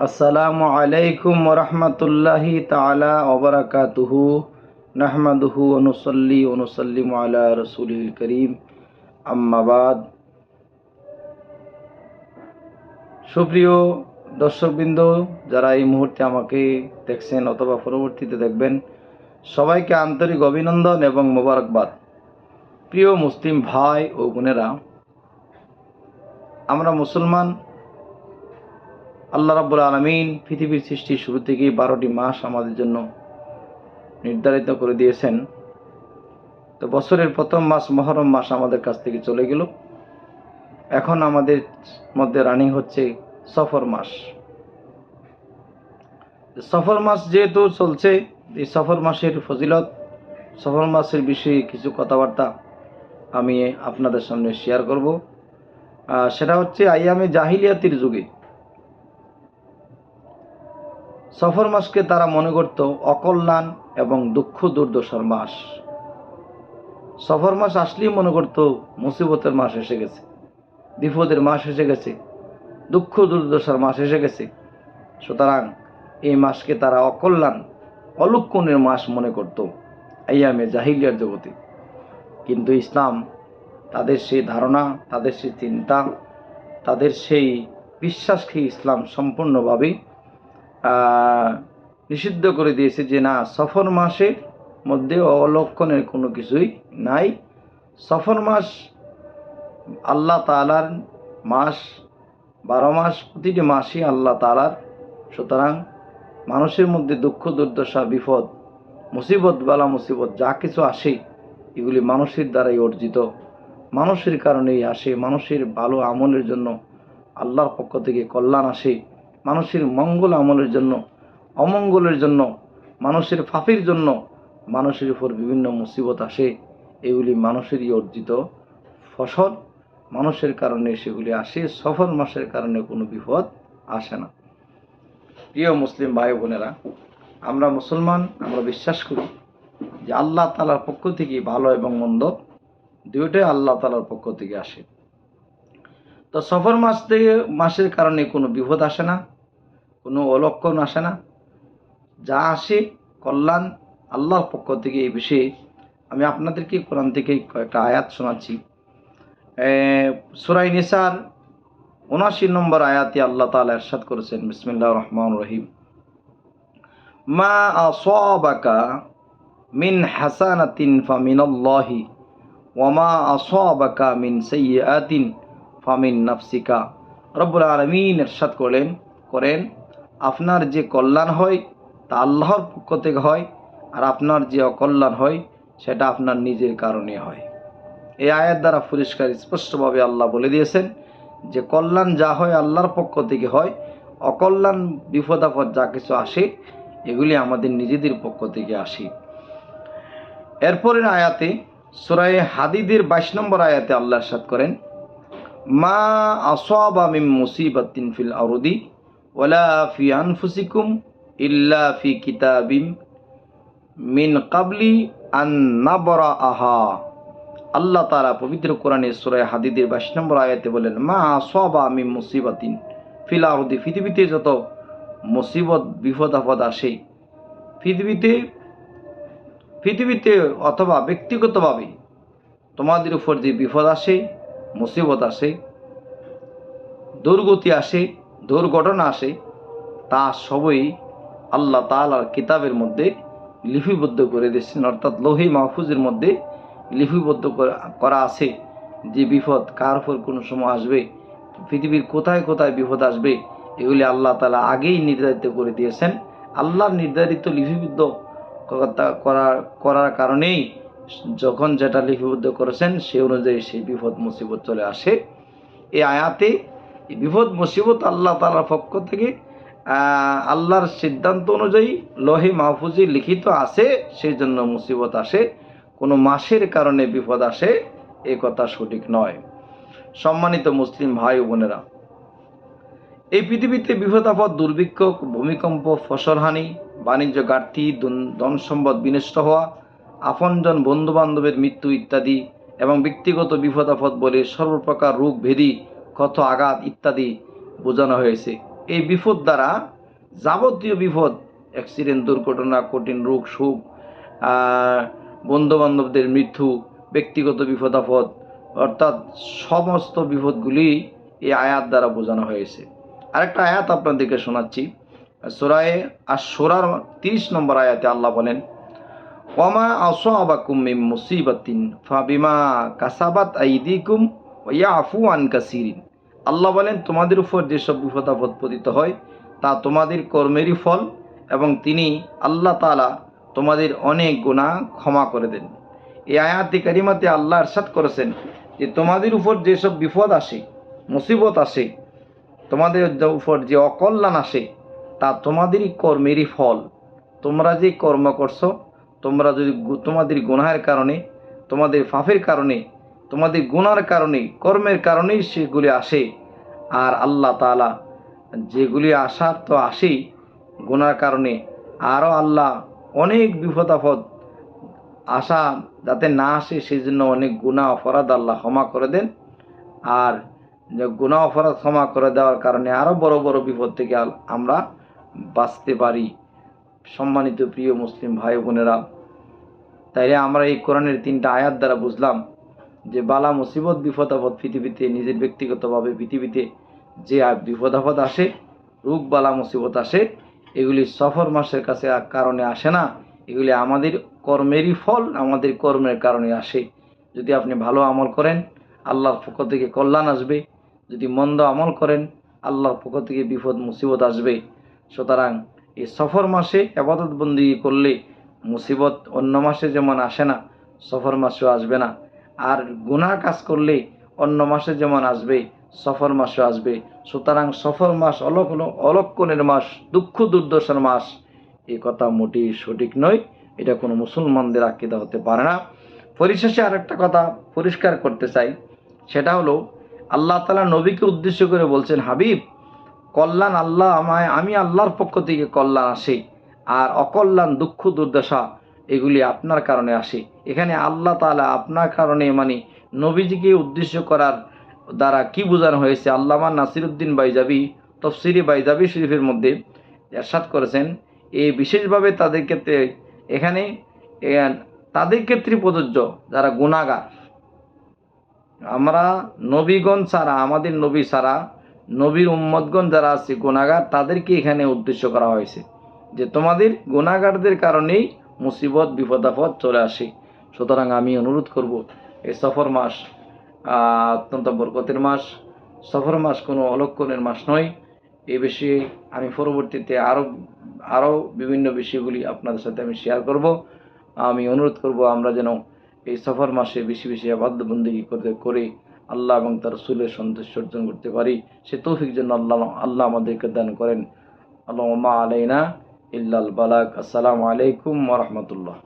আসসালামু আলাইকুম ওয়া রাহমাতুল্লাহি তাআলা ওয়া বারাকাতুহু নাহমাদুহু ওয়া নুসাল্লি ওয়া নুসাল্লিমু আলা রাসূলিল কারীম আম্মা বাদ। সুপ্রিয় দর্শকবৃন্দ, যারা এই মুহূর্তে আমাকে দেখছেন অথবা পরবর্তীতে দেখবেন, সবাইকে আন্তরিক অভিনন্দন এবং মোবারকবাদ। প্রিয় মুসলিম ভাই ও বোনেরা, আমরা মুসলমান। আল্লাহ রাব্বুল আলামিন পৃথিবীর সৃষ্টির শুরু থেকেই 12টি মাস আমাদের জন্য নির্ধারিত করে দিয়েছেন। তো বছরের প্রথম মাস মুহররম মাস আমাদের কাছ থেকে চলে গেল। এখন আমাদের মধ্যে রানিং হচ্ছে সফর মাস। সফর মাস যেহেতু চলছে, এই সফর মাসের ফজিলত, সফর মাসের বিষয়ে কিছু কথাবার্তা আমি আপনাদের সামনে শেয়ার করব। সেটা হচ্ছে আইয়ামে জাহিলিয়াতির যুগে সফর মাসকে তারা মনে করত অকল্যাণ এবং দুঃখ দুর্দশার মাস। সফর মাস আসলেই মনে করত মুসিবতের মাস এসে গেছে, বিপদের মাস এসে গেছে, দুঃখ দুর্দশার মাস এসে গেছে। সুতরাং এই মাসকে তারা অকল্যাণ, অলক্ষণের মাস মনে করত আইয়ামে জাহিলিয়ার জগতে। কিন্তু ইসলাম তাদের সেই ধারণা, তাদের সেই চিন্তা, তাদের সেই বিশ্বাসকে ইসলাম সম্পূর্ণভাবে নিষিদ্ধ করে দিয়েছে যে না, সফর মাসের মধ্যে অলক্ষণের কোনো কিছুই নাই। সফর মাস আল্লাহ তাআলার মাস, 12 মাস, প্রতিটি মাসই আল্লাহ তাআলার। সুতরাং মানুষের মধ্যে দুঃখ দুর্দশা, বিপদ, মুসিবত, বালা মুসিবত যা কিছু আসে, এগুলি মানুষের দ্বারাই অর্জিত, মানুষের কারণেই আসে। মানুষের ভালো আমলের জন্য আল্লাহর পক্ষ থেকে কল্যাণ আসে, মানুষের মঙ্গল আমলের জন্য, অমঙ্গলের জন্য, মানুষের পাপের জন্য মানুষের উপর বিভিন্ন মুসিবত আসে। এগুলি মানুষেরই অর্জিত ফসল, মানুষের কারণে সেগুলি আসে। সফর মাসের কারণে কোনো বিপদ আসে না। প্রিয় মুসলিম ভাই বোনেরা, আমরা মুসলমান, আমরা বিশ্বাস করি যে আল্লাহ তাআলার পক্ষ থেকে ভালো এবং মন্দ দুইটাই আল্লাহ তাআলার পক্ষ থেকে আসে। তো সফর মাসের কারণে কোনো বিপদ আসে না, কোনো অলক্ষণ আসে না। যা আসে কল্যাণ আল্লাহর পক্ষ থেকে। এই বিষয়ে আমি আপনাদেরকে কোরআন থেকে কয়েকটা আয়াত শোনাচ্ছি। সূরা নিসার 79 নম্বর আয়াতে আল্লাহ তাআলা ইরশাদ করেছেন, বিসমিল্লাহির রহমানির রহিম, মা আসাবাকা মিন হাসানাতিন ফামিনাল্লাহি ওয়া মা আসাবাকা মিন সাইয়্যাতিন ফামিন নাফসিকা। রব্বুল আলামিন ইরশাদ করেন, আপনার যে কল্যাণ হয় তা আল্লাহর পক্ষ থেকে হয়, আর আপনার যে অকল্যাণ হয় সেটা আপনার নিজের কারণে হয়। এই আয়াত দ্বারা পরিষ্কার স্পষ্টভাবে আল্লাহ বলে দিয়েছেন যে কল্যাণ যা হয় আল্লাহর পক্ষ থেকে হয়, অকল্যাণ, বিপদ আপদ যা কিছু আসে এগুলি আমাদের নিজেদের পক্ষ থেকে আসে। এরপরের আয়াতে সূরা হাদীদের 22 নম্বর আয়াতে আল্লাহ ইরশাদ করেন, মা আসাবা মিন মুসিবাতিন ফিল আরদি ওয়ালা ফি আনফুসিকুম ইল্লা ফি কিতাবিম মিন কাবলি আন নাবরাআহা। আল্লাহ তাআলা পবিত্র কোরআনে সূরা হাদীদের 22 নম্বর আয়াতে বলেন, মা আসাবা মিন মুসিবাতিন ফিল আরদি, পৃথিবীতে যত মুসিবত, বিপদ আপদ আসে, পৃথিবীতে অথবা ব্যক্তিগতভাবে তোমাদের উপর যে বিপদ আসে, মুসিবত আসে, দুর্গতি আসে, দুর্ঘটনা আসে, তা সবই আল্লাহ তাআলার কিতাবের মধ্যে লিপিবদ্ধ করে দিয়েছেন। অর্থাৎ লৌহে মাহফুজের মধ্যে লিপিবদ্ধ করা আছে যে বিপদ কার উপর কোন সময় আসবে, পৃথিবীর কোথায় কোথায় বিপদ আসবে, এগুলি আল্লাহ তাআলা আগেই নির্ধারিত করে দিয়েছেন। আল্লাহর নির্ধারিত লিপিবদ্ধ করার কারণেই যখন যেটা লিপিবদ্ধ করেছেন সে অনুযায়ী সেই বিপদ মুসিবত চলে আসে। এই আয়াতে বিপদ মুসিবত আল্লাহ তাআলার পক্ষ থেকে আল্লাহর সিদ্ধান্ত অনুযায়ী লৌহে মাহফুজে লিখিত আছে, সেই জন্য মুসিবত আসে। কোনো মাসের কারণে বিপদ আসে এ কথা সঠিক নয়। সম্মানিত মুসলিম ভাই ও বোনেরা, এই পৃথিবীতে বিপদ আপদ, দুর্ভিক্ষ, ভূমিকম্প, ফসলহানি, বাণিজ্য ঘাটতি, ধন সম্পদ বিনষ্ট হওয়া, আপনজন বন্ধু বান্ধবের মৃত্যু ইত্যাদি এবং ব্যক্তিগত বিপদ আপদ বলে সর্বপ্রকার রোগ, ভেদি, ক্ষত, আঘাত ইত্যাদি বোঝানো হয়েছে। এই বিপদ দ্বারা যাবতীয় বিপদ, অ্যাক্সিডেন্ট, দুর্ঘটনা, কঠিন রোগ শোক, বন্ধুবান্ধবদের মৃত্যু, ব্যক্তিগত বিপদ আপদ, অর্থাৎ সমস্ত বিপদগুলি এই আয়াত দ্বারা বোঝানো হয়েছে। আরেকটা আয়াত আপনাদেরকে শোনাচ্ছি। সূরা আশ-শূরার 30 নম্বর আয়াতে আল্লাহ বলেন, ওয়ামা আসাবাকুম মিন মুসিবাতিন ফাবিমা কাসাবাত আইদিকুম ওয়া ইয়াফু আন কাসীরিন। আল্লাহ বলেন, তোমাদের উপর যেসব বিপদ আপদ পতিত হয় তা তোমাদের কর্মেরই ফল, এবং তিনি আল্লাহ তাআলা তোমাদের অনেক গুনাহ ক্ষমা করে দেন। এই আয়াতে কারিমাতে আল্লাহ ইরশাদ করেছেন যে তোমাদের উপর যেসব বিপদ আসে, মুসিবত আসে, তোমাদের উপর যে অকল্যাণ আসে তা তোমাদেরই কর্মেরই ফল। তোমরা যে কর্ম করছো, তোমরা যদি তোমাদের গুনাহের কারণে, তোমাদের পাপের কারণে, তোমাদের গুনার কারণে, কর্মের কারণেই সেগুলি আসে। আর আল্লাহ তাআলা যেগুলি আসার তো আসেই গুনার কারণে, আরও আল্লাহ অনেক বিপদ আপদ আশা যাতে না আসে সেই জন্য অনেক গুনাহ অপরাধ আল্লাহ ক্ষমা করে দেন। আর গুনাহ অপরাধ ক্ষমা করে দেওয়ার কারণে আরও বড় বড় বিপদ থেকে আমরা বাঁচতে পারি। সম্মানিত প্রিয় মুসলিম ভাই বোনেরা, তাইলে আমরা এই কোরআনের 3টা আয়াত দ্বারা বুঝলাম যে বালা মুসিবত, বিপদ আপদ পৃথিবীতে, নিজের ব্যক্তিগতভাবে পৃথিবীতে যে বিপদ আপদ আসে, রোগ বালা মুসিবত আসে, এগুলি সফর মাসের কাছে কারণে আসে না, এগুলি আমাদের কর্মেরই ফল, আমাদের কর্মের কারণে আসে। যদি আপনি ভালো আমল করেন, আল্লাহর পক্ষ থেকে কল্যাণ আসবে। যদি মন্দ আমল করেন, আল্লাহর পক্ষ থেকে বিপদ মুসিবত আসবে। সুতরাং এই সফর মাসে ইবাদত বন্দেগী করলে মুসিবত অন্য মাসে যেমন আসে না, সফর মাসেও আসবে না। আর গুনাহ কাজ করলে অন্য মাসে যেমন আসবে, সফর মাসেও আসবে। সুতরাং সফর মাস অলক্ষণের মাস, দুঃখ দুর্দশার মাস, এই কথা মোটেই সঠিক নয়। এটা কোনো মুসলমানদের আকীদা হতে পারে না। পরিশেষে আরেকটা কথা পরিষ্কার করতে চাই, সেটা হলো আল্লাহ তাআলা নবীকে উদ্দেশ্য করে বলছেন, হাবিব, কল্যাণ আল্লাহ আমি আল্লাহর পক্ষ থেকে কল্যাণ আসে, আর অকল্যাণ, দুঃখ দুর্দশা এগুলি আপনার কারণে আসে। এখানে আল্লাহ তাআলা আপনার কারণে মানে নবীজিকে উদ্দেশ্য করার দ্বারা কি বোঝানো হয়েছে, আল্লামা নাসিরউদ্দিন বাইজাবি তফসিরে বাইজাবি শরীফের মধ্যে ইরশাদ করেছেন, এই বিশেষভাবে তাদের ক্ষেত্রে, এখানে তাদের ক্ষেত্রে প্রযোজ্য যারা গুনাহগার। আমরা নবীগণ ছাড়া, আমাদের নবী ছাড়া নবীর উম্মতগণ যারা আছে গুনাহগার, তাদেরকে এখানে উদ্দেশ্য করা হয়েছে যে তোমাদের গুনাহগারদের কারণেই মুসিবত বিপদ আপদ চলে আসে। সুতরাং আমি অনুরোধ করব, এই সফর মাস অত্যন্ত বরকতের মাস। সফর মাস কোনো অলক্ষণের মাস নয়। এই বিষয়ে আমি পরবর্তীতে আরও বিভিন্ন বিষয়গুলি আপনাদের সাথে আমি শেয়ার করব। আমি অনুরোধ করব আমরা যেন এই সফর মাসে বেশি বেশি ইবাদত বন্দেগী করে আল্লাহ এবং তার রাসূলের সন্তুষ্টি অর্জন করতে পারি। সে তৌফিক যেন আল্লাহ আমাদেরকে দান করেন। আল্লাহুম্মা আলাইনা ইল্লাল বালাগ। আসসালামু আলাইকুম ওয়া রাহমাতুল্লাহ।